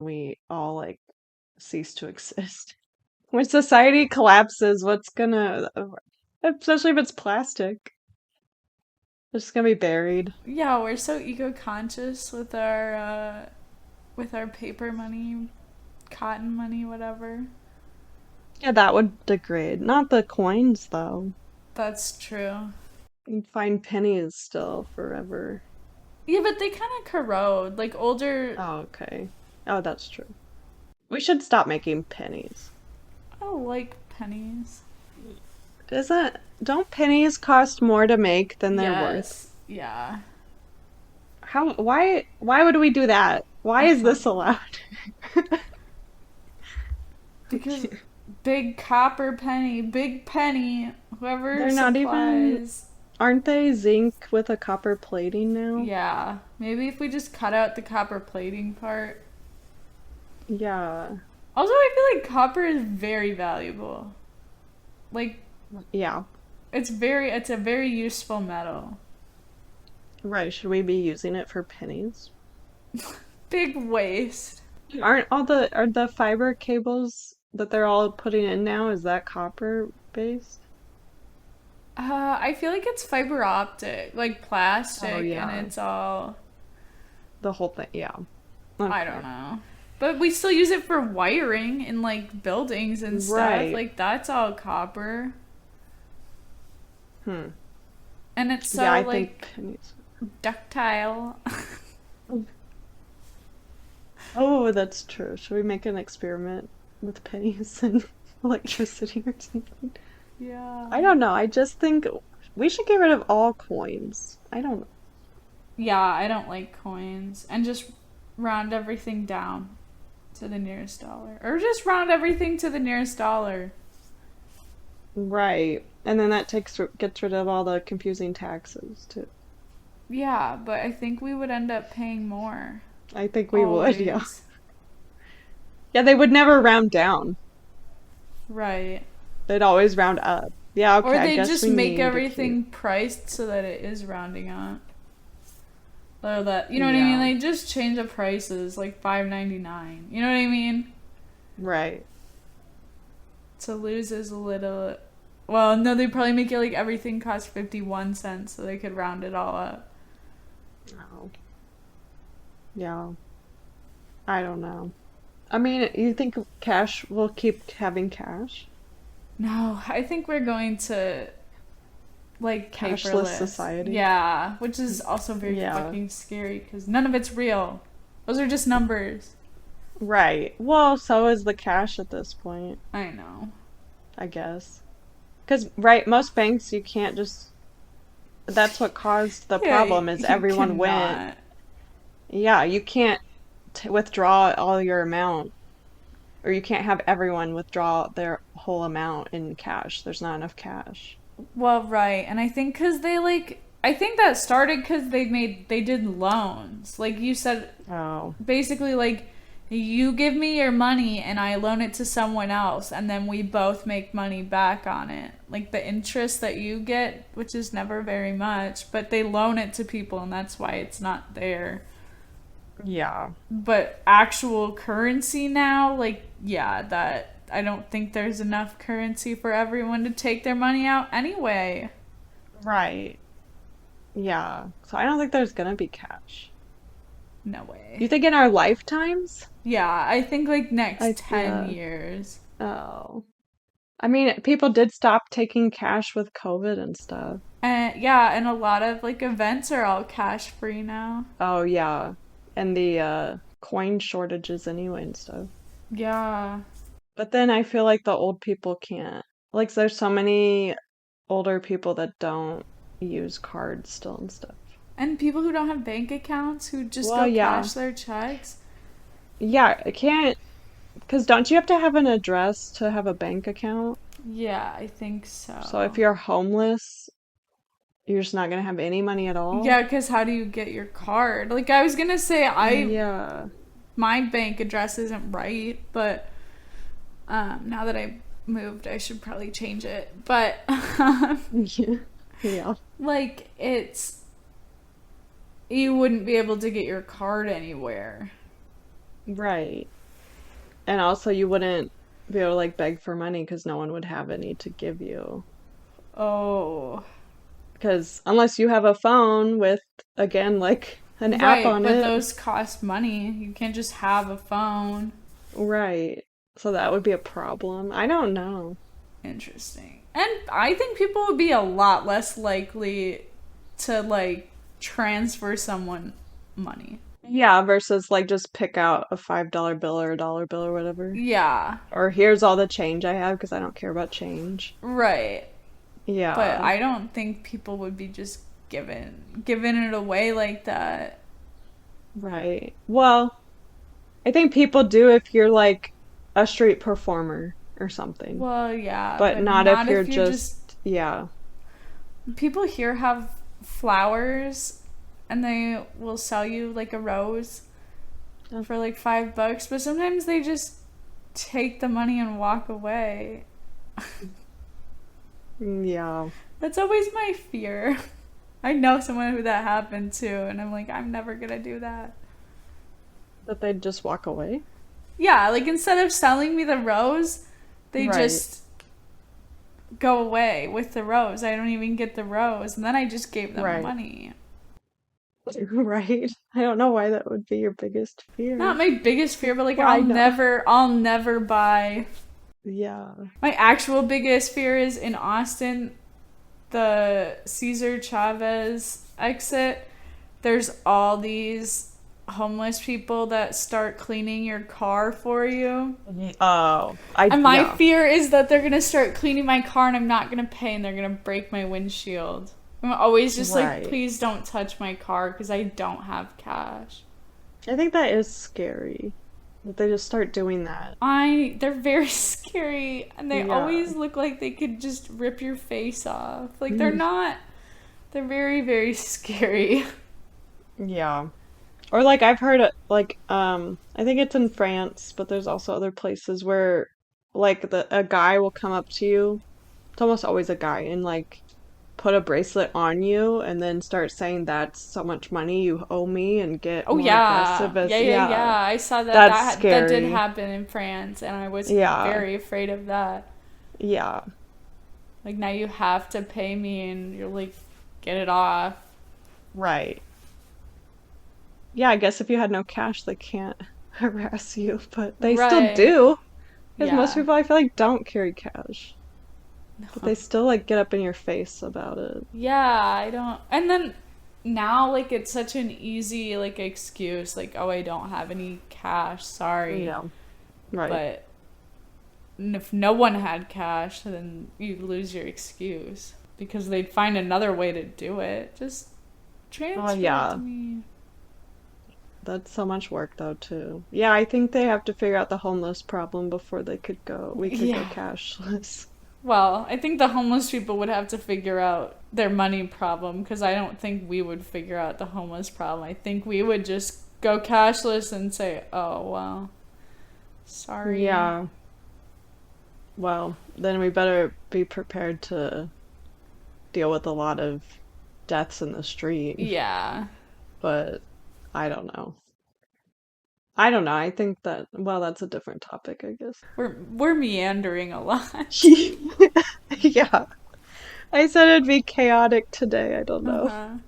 we all like cease to exist. When society collapses, what's gonna, especially if it's plastic, it's just gonna be buried. Yeah, we're so eco-conscious with our paper money, cotton money, whatever. Yeah, that would degrade. Not the coins, though. That's true. You'd find pennies still forever. Yeah, but they kind of corrode. Like older. Oh, okay. Oh, that's true. We should stop making pennies. I don't like pennies. Don't pennies cost more to make than they're worth? Yes. Yeah. Why would we do that? Why I is don't this know. allowed? Because big copper penny, big penny, whoever They're not even, supplies. aren't they zinc with a copper plating now? Yeah. Maybe if we just cut out the copper plating part. Yeah. Also, I feel like copper is very valuable. Like, Yeah. it's a very useful metal. Right. Should we be using it for pennies? Big waste. Are the fiber cables that they're all putting in now, is that copper based? I feel like it's fiber optic, like Oh plastic, and yeah. it's all, The whole thing. Yeah. I don't Okay. know. But we still use it for wiring in like buildings and stuff. Right. Like that's all copper. Hmm. And it's Yeah, so I think like pennies. ductile. Oh, that's true. Should we make an experiment with pennies and electricity or something? Yeah. I don't know. I just think we should get rid of all coins. I don't know. Yeah, I don't like coins. And just round everything down to the nearest dollar. Or just round everything to the nearest dollar. Right. And then that gets rid of all the confusing taxes too. Yeah, but I think we would end up paying more. I think we would, yeah. Always. Yeah, they would never round down. Right. They'd always round up. Yeah, okay, Or I they guess just we make need to keep. everything priced so that it is rounding up. Or that, you know what I mean? Yeah, They just change the prices like 5.99. You know what I mean? right. To lose is a little. Well, no, they probably make it like everything costs 51 cents so they could round it all up. Oh, yeah. I don't know. I mean, you think cash will keep having cash? No, I think we're going to like Cashless paperless. society? Yeah, which is also very Yeah, fucking scary because none of it's real. Those are just numbers. right. Well, so is the cash at this point, I know. I guess. Because, right, most banks you can't just. That's what caused the Yeah, problem is you everyone went. cannot. Yeah, you can't t withdraw all your amount, or you can't have everyone withdraw their whole amount in cash. There's not enough cash. Well, right. And I think because they like, I think that started because they did loans. Like you said, Oh, basically, like, you give me your money and I loan it to someone else, and then we both make money back on it. Like the interest that you get, which is never very much, but they loan it to people, and that's why it's not there. yeah. But actual currency now, like, yeah, that I don't think there's enough currency for everyone to take their money out anyway. Right. Yeah. So I don't think there's gonna be cash. No You way. think in our lifetimes? Yeah, I think like next ten Yeah. years. Oh. I mean, people did stop taking cash with COVID and stuff. And yeah, and a lot of like events are all cash free now. Oh, yeah. And the coin shortages anyway and stuff. Yeah. But then I feel like the old people can't. Like, there's so many older people that don't use cards still and stuff. And people who don't have bank accounts who just Well, go yeah. cash their checks. Yeah, I can't, because don't you have to have an address to have a bank account? Yeah, I think So if so. you're homeless, you're just not gonna have any money at all? Yeah, because how do you get your card? Like I was gonna say, Yeah. my bank address isn't right, but now that I moved, I should probably change it. But Yeah. Yeah. like you wouldn't be able to get your card anywhere. Right. And also you wouldn't be able to like beg for money because no one would have any to give you. Oh, Because unless you have a phone with, again, like an app right, on but it, those cost money. You can't just have a phone. right. So that would be a problem. I don't know. Interesting. And I think people would be a lot less likely to like transfer someone money. Yeah, versus like just pick out a $5 bill or a dollar bill or whatever. Yeah, Or here's all the change I have because I don't care about change. right. But Yeah, I don't think people would be just giving it away like that. right. Well, I think people do if you're like a street performer or something, Well, yeah, but but not if not you're if you're just just, yeah. people here have flowers and they will sell you like a rose for like $5, but sometimes they just take the money and walk away. Yeah, That's always my fear. I know someone who that happened to, and I'm like, I'm never gonna do that. that they'd just walk away. Yeah, like instead of selling me the rose, they Right, just go away with the rose. I don't even get the rose, and then I just gave them right, money. right. I don't know why that would be your biggest Not fear. my biggest fear, but like Well, I know. I'll never buy. Yeah. My actual biggest fear is in Austin, the Cesar Chavez exit. There's all these homeless people that start cleaning your car for you. Oh, And my yeah, fear is that they're gonna start cleaning my car and I'm not gonna pay and they're gonna break my windshield. I'm always just like, right. please don't touch my car because I don't have cash. I think that is scary that they just start doing that. They're very scary and they Yeah. always look like they could just rip your face off. Like they're not, they're very, very scary. Yeah. Or like I've heard like I think it's in France, but there's also other places where like the a guy will come up to you. It's almost always a guy and like put a bracelet on you and then start saying that's so much money you owe me and get Oh more yeah, aggressive as yeah, yeah, yeah. yeah. I saw that That's that did scary. happen in France, and I was Yeah. very afraid of that. Yeah. Like now you have to pay me, and you're like, get it off. Right. Yeah, I guess if you had no cash, they can't harass you, but they still Right. do. Because most Yeah. people I feel like don't carry cash. But they still like get up in your face about it. Yeah, I don't. And then now, like, it's such an easy like excuse, like, oh, I don't have any cash. Sorry. Yeah, right. But if no one had cash, then you lose your excuse because they'd find another way to do it. Just Oh transfer it to yeah, me. that's so much work though too. Yeah, I think they have to figure out the homeless problem before we could go Yeah. cashless. Well, I think the homeless people would have to figure out their money problem because I don't think we would figure out the homeless problem. I think we would just go cashless and say, oh, well, sorry. Yeah, well, then we better be prepared to deal with a lot of deaths in the street. Yeah. But I don't know. I don't know. I think that, well, that's a different topic, I guess. We're meandering a lot. Yeah. I said it'd be chaotic today. I don't know. Uh-huh.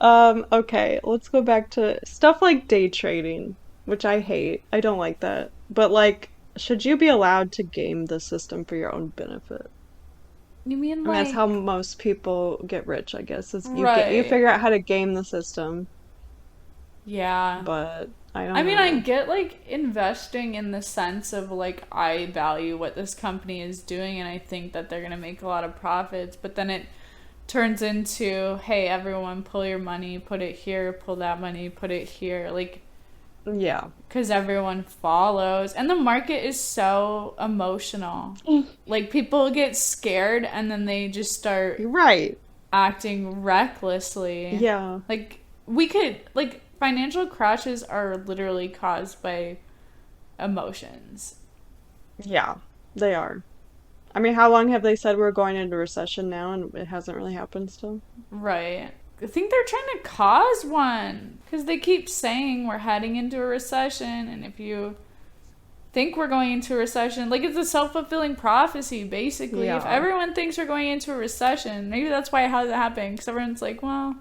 Okay, let's go back to stuff like day trading, which I hate. I don't like that. But like, should you be allowed to game the system for your own benefit? You mean I mean, that's how like most people get rich, I guess, is you right. figure out how to game the system, Yeah. but I I don't mean, I know. get like investing in the sense of like I value what this company is doing and I think that they're going to make a lot of profits, but then it turns into, hey, everyone pull your money, put it here, pull that money, put it here, like Yeah. cuz everyone follows and the market is so emotional. Like people get scared and then they just start You're right. acting recklessly. Yeah. Like we could like financial crashes are literally caused by emotions. Yeah. They are. I mean, how long have they said we're going into recession now and it hasn't really happened still? Right. I think they're trying to cause one because they keep saying we're heading into a recession, and if you think we're going into a recession, like it's a self-fulfilling prophecy basically. If Yeah. everyone thinks we're going into a recession, maybe that's why it hasn't happened, because everyone's like, well,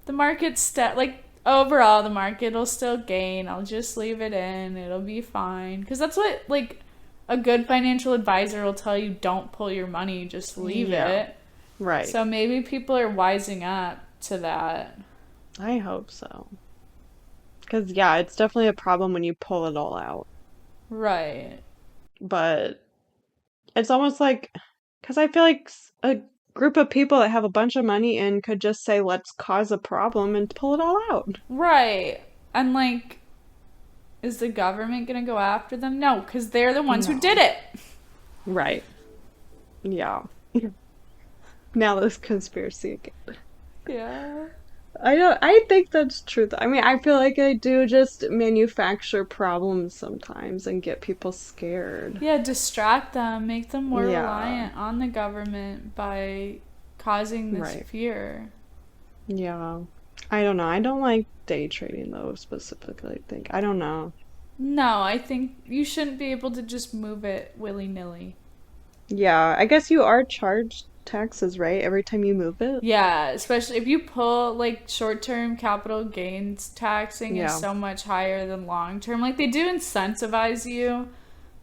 the market's like overall the market will still gain, I'll just leave it in, it'll be fine, because that's what like a good financial advisor will tell you. Don't pull your money, just leave Yeah. it. Right. So maybe people are wising up to that. I hope so. Because, yeah, it's definitely a problem when you pull it all out. Right. But it's almost like, because I feel like a group of people that have a bunch of money in could just say, let's cause a problem and pull it all out. Right. And like, is the government going to go after them? No, because they're the ones who did No. it. Right. Yeah. Now this conspiracy again. Yeah. I think that's true. I mean, I feel like I do just manufacture problems sometimes and get people scared. Yeah, distract them, make them more Yeah. reliant on the government by causing this Right. fear. Yeah. I don't know. I don't like day trading though, specifically, I think. I don't know. No, I think you shouldn't be able to just move it willy nilly. Yeah, I guess you are charged taxes, right? Every time you move it? Yeah, especially if you pull like short term capital gains taxing is Yeah. so much higher than long term. Like they do incentivize you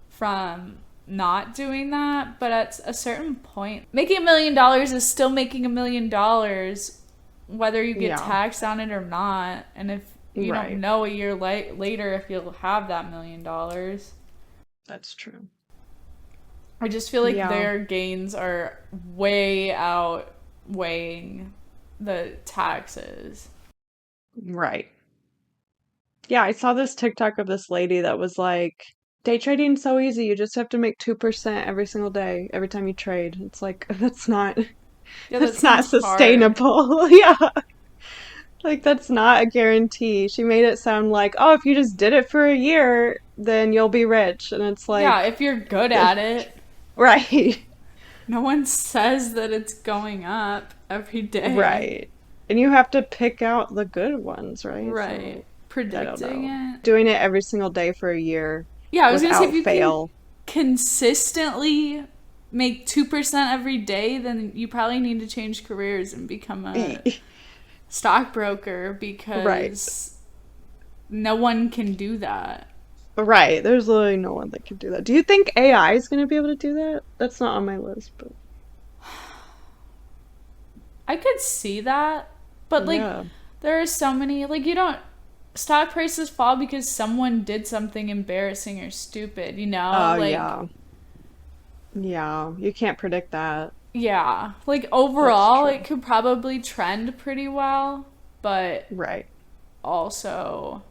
from not doing that, but at a certain point, making $1 million is still making $1 million, whether you get Yeah. taxed on it or not. And if you don't Right. know a year later if you'll have that $1 million, That's true. I just feel like Yeah. their gains are way outweighing the taxes. Right. Yeah, I saw this TikTok of this lady that was like, day trading's so easy. You just have to make 2% every single day, every time you trade. It's like, Yeah, that that's not sounds hard. sustainable. Yeah. Like that's not a guarantee. She made it sound like, oh, if you just did it for a year, then you'll be rich. And it's Yeah, like, if you're good at it. right. No one says that it's going up every day. Right. And you have to pick out the good ones, right? Right. So, I don't Predicting know. it. Doing it every single day for a year Yeah, I was gonna say if without you can fail. consistently make 2% every day, then you probably need to change careers and become a stockbroker, Right. because no one can do that. Right. There's literally no one that can do that. Do you think AI is going to be able to do that? That's not on my list, but I could see that, but like yeah. there are so many, like you don't, stock prices fall because someone did something embarrassing or stupid, Oh, like yeah. Yeah. You can't predict that. yeah, like That's overall it true. could probably trend pretty well, but Right. also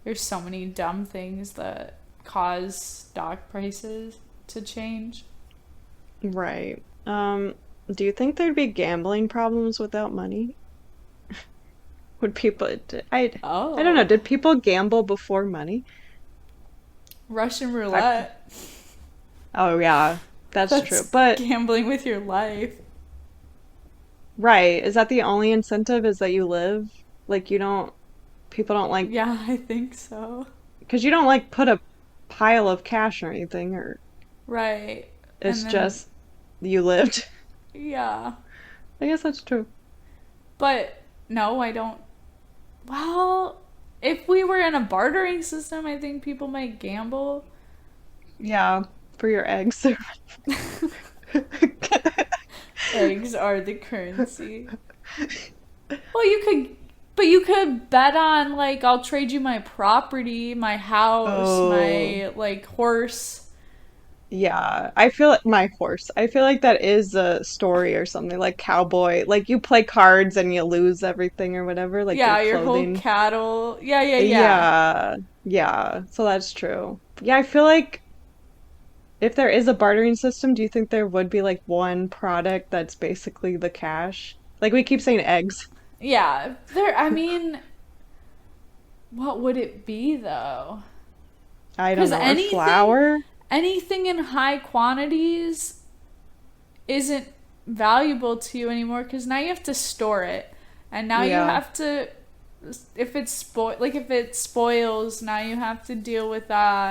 there's so many dumb things that cause stock prices to change. Right. Do you think there'd be gambling problems without money? Would people, I don't know. Oh, Did people gamble before money? Russian I, roulette. oh, yeah. That's true. That's But, gambling with your life. right. Is that the only incentive is that you live? Like, you don't, people don't like, Yeah, I think so. because you don't like put a pile of cash or anything, or Right. it's And then, just you lived. yeah. I guess that's true. But no, I don't. Well, if we were in a bartering system, I think people might gamble. Yeah, for your eggs. Eggs are the currency. Well, you could, but you could bet on, like, I'll trade you my property, my house, Oh, my, like, horse. yeah. I feel like my horse. I feel like that is a story or something like cowboy. Like you play cards and you lose everything or whatever, like your Yeah, your whole clothing. cattle. Yeah, yeah, yeah. Yeah. Yeah. So that's true. Yeah, I feel like if there is a bartering system, do you think there would be like one product that's basically the cash? Like we keep saying eggs. Yeah. There, I mean, what would it be, though? I don't Because know. Or flour? anything in high quantities isn't valuable to you anymore because now you have to store it, and now you Yeah. have to, if it spoils, now you have to deal with that.